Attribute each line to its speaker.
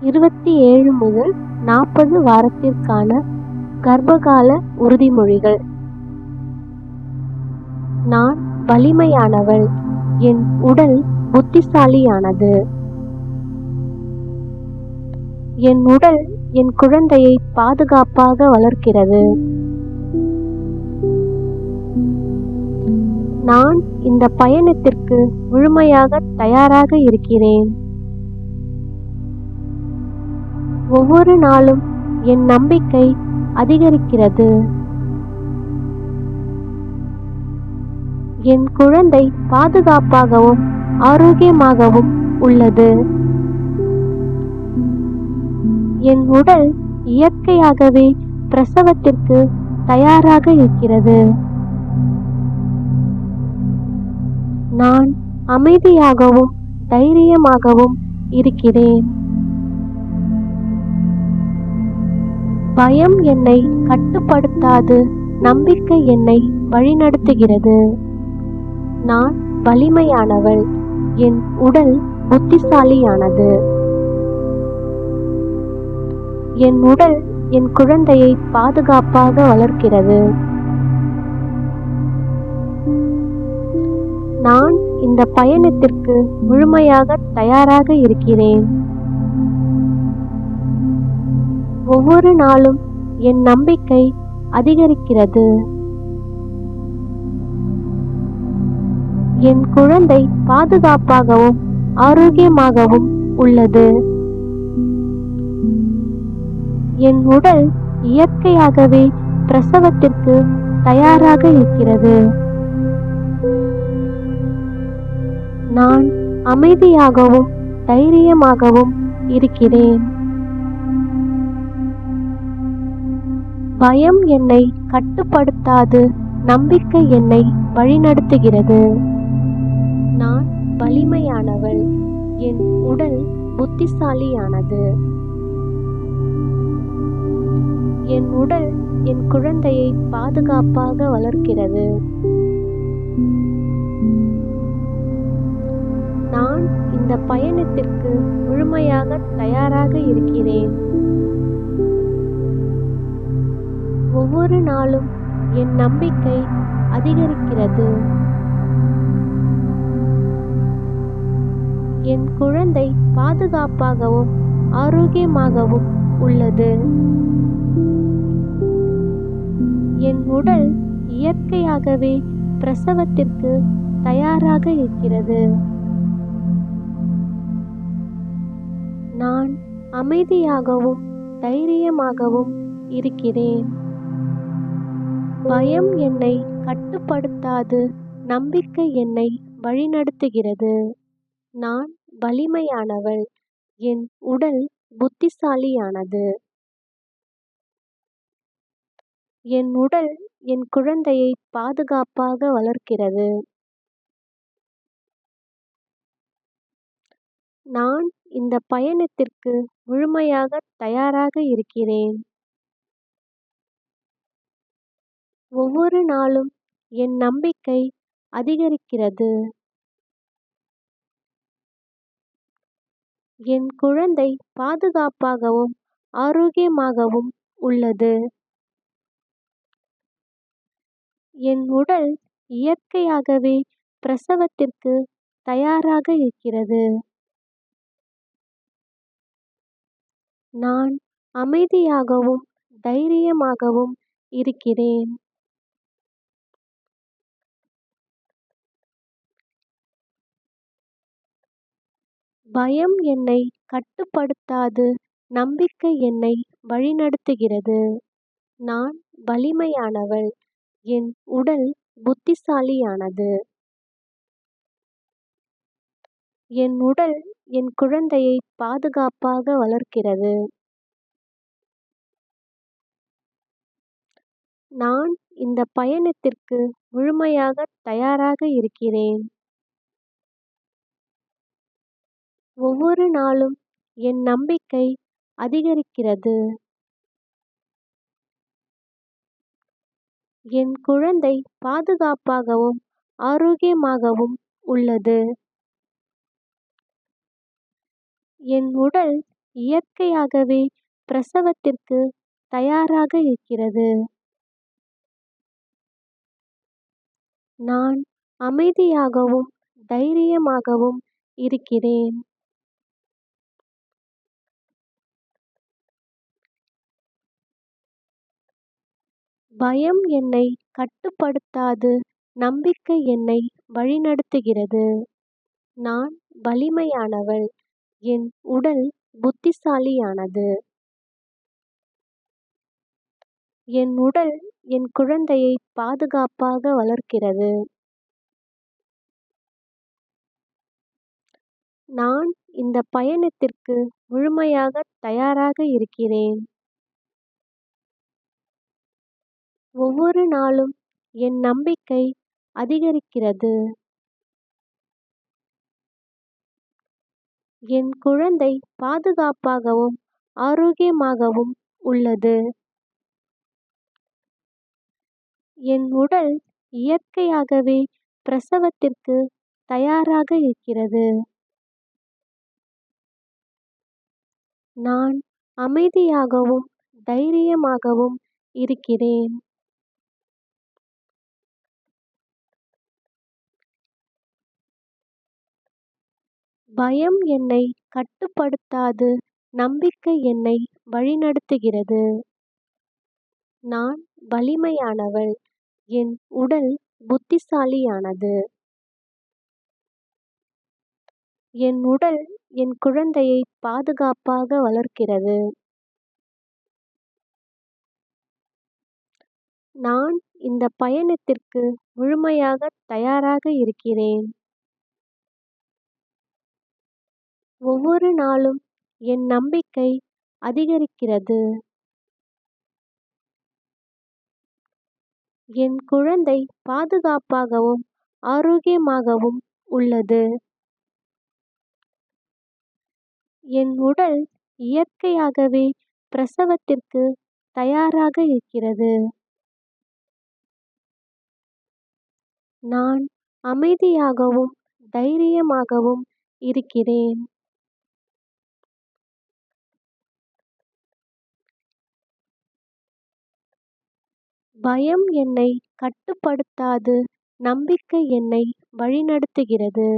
Speaker 1: 27 முதல் 40 வாரத்திற்கான கர்ப்பகால உறுதிமொழிகள். நான் வலிமையானவள், என் உடல் புத்திசாலியானது. என் உடல் என் குழந்தையை பாதுகாப்பாக வளர்க்கிறது. நான் இந்த பயணத்திற்கு முழுமையாக தயாராக இருக்கிறேன். ஒவ்வொரு நாளும் என் நம்பிக்கை அதிகரிக்கிறது. என் குழந்தை பாதுகாப்பாகவும் ஆரோக்கியமாகவும் உள்ளது. என் உடல் இயற்கையாகவே பிரசவத்திற்கு தயாராக இருக்கிறது. நான் அமைதியாகவும் தைரியமாகவும் இருக்கிறேன். பயம் என்னை கட்டுப்படுத்தாது, நம்பிக்கை என்னை வழிநடத்துகிறது. நான் வலிமையானவள், என் உடல் புத்திசாலியானது. என் உடல் என் குழந்தையை பாதுகாப்பாக வளர்க்கிறது. நான் இந்த பயணத்திற்கு முழுமையாக தயாராக இருக்கிறேன். ஒவ்வொரு நாளும் என் நம்பிக்கை அதிகரிக்கிறது. என் குழந்தை பாதுகாப்பாகவும் ஆரோக்கியமாகவும் உள்ளது. என் உடல் இயற்கையாகவே பிரசவத்திற்கு தயாராக இருக்கிறது. நான் அமைதியாகவும் தைரியமாகவும் இருக்கிறேன். பயம் என்னை கட்டுப்படுத்தாது, நம்பிக்கை என்னை வழிநடத்துகிறது. நான் வலிமையானவள், என் உடல் புத்திசாலியானது. என் உடல் என் குழந்தையை பாதுகாப்பாக வளர்க்கிறது. நான் இந்த பயணத்திற்கு முழுமையாக தயாராக இருக்கிறேன். ஒவ்வொரு நாளும் என் நம்பிக்கை அதிகரிக்கிறது. என் குழந்தை பாதுகாப்பாகவும் ஆரோக்கியமாகவும் உள்ளது. என் உடல் இயற்கையாகவே பிரசவத்திற்கு தயாராக இருக்கிறது. நான் அமைதியாகவும் தைரியமாகவும் இருக்கிறேன். பயம் என்னை கட்டுப்படுத்தாது, நம்பிக்கை என்னை வழிநடத்துகிறது. நான் வலிமையானவள், என் உடல் புத்திசாலியானது. என் உடல் என் குழந்தையை பாதுகாப்பாக வளர்க்கிறது. நான் இந்த பயணத்திற்கு முழுமையாக தயாராக இருக்கிறேன். ஒவ்வொரு நாளும் என் நம்பிக்கை அதிகரிக்கிறது. என் குழந்தை பாதுகாப்பாகவும் ஆரோக்கியமாகவும் உள்ளது. என் உடல் இயற்கையாகவே பிரசவத்திற்கு தயாராக இருக்கிறது. நான் அமைதியாகவும் தைரியமாகவும் இருக்கிறேன். பயம் என்னை கட்டுப்படுத்தாது, நம்பிக்கை என்னை வழிநடத்துகிறது. நான் வலிமையானவள், என் உடல் புத்திசாலியானது. என் உடல் என் குழந்தையை பாதுகாப்பாக வளர்க்கிறது. நான் இந்த பயணத்திற்கு முழுமையாக தயாராக இருக்கிறேன். ஒவ்வொரு நாளும் என் நம்பிக்கை அதிகரிக்கிறது. என் குழந்தை பாதுகாப்பாகவும் ஆரோக்கியமாகவும் உள்ளது. என் உடல் இயற்கையாகவே பிரசவத்திற்கு தயாராக இருக்கிறது. நான் அமைதியாகவும் தைரியமாகவும் இருக்கிறேன். பயம் என்னை கட்டுப்படுத்தாது, நம்பிக்கை என்னை வழிநடத்துகிறது. நான் வலிமையானவள், என் உடல் புத்திசாலியானது. என் உடல் என் குழந்தையை பாதுகாப்பாக வளர்க்கிறது. நான் இந்த பயணத்திற்கு முழுமையாக தயாராக இருக்கிறேன். ஒவ்வொரு நாளும் என் நம்பிக்கை அதிகரிக்கிறது. என் குழந்தை பாதுகாப்பாகவும் ஆரோக்கியமாகவும் உள்ளது. என் உடல் இயற்கையாகவே பிரசவத்திற்கு தயாராக இருக்கிறது. நான் அமைதியாகவும் தைரியமாகவும் இருக்கிறேன். பயம் என்னை கட்டுப்படுத்தாது, நம்பிக்கை என்னை வழிநடத்துகிறது. நான் வலிமையானவள், என் உடல் புத்திசாலியானது. என் உடல் என் குழந்தையை பாதுகாப்பாக வளர்க்கிறது. நான் இந்த பயணத்திற்கு முழுமையாக தயாராக இருக்கிறேன். ஒவ்வொரு நாளும் என் நம்பிக்கை அதிகரிக்கிறது. என் குழந்தை பாதுகாப்பாகவும் ஆரோக்கியமாகவும் உள்ளது. என் உடல் இயற்கையாகவே பிரசவத்திற்கு தயாராக இருக்கிறது. நான் அமைதியாகவும் தைரியமாகவும் இருக்கிறேன். பயம் என்னை கட்டுப்படுத்தாது, நம்பிக்கை என்னை வழிநடத்துகிறது.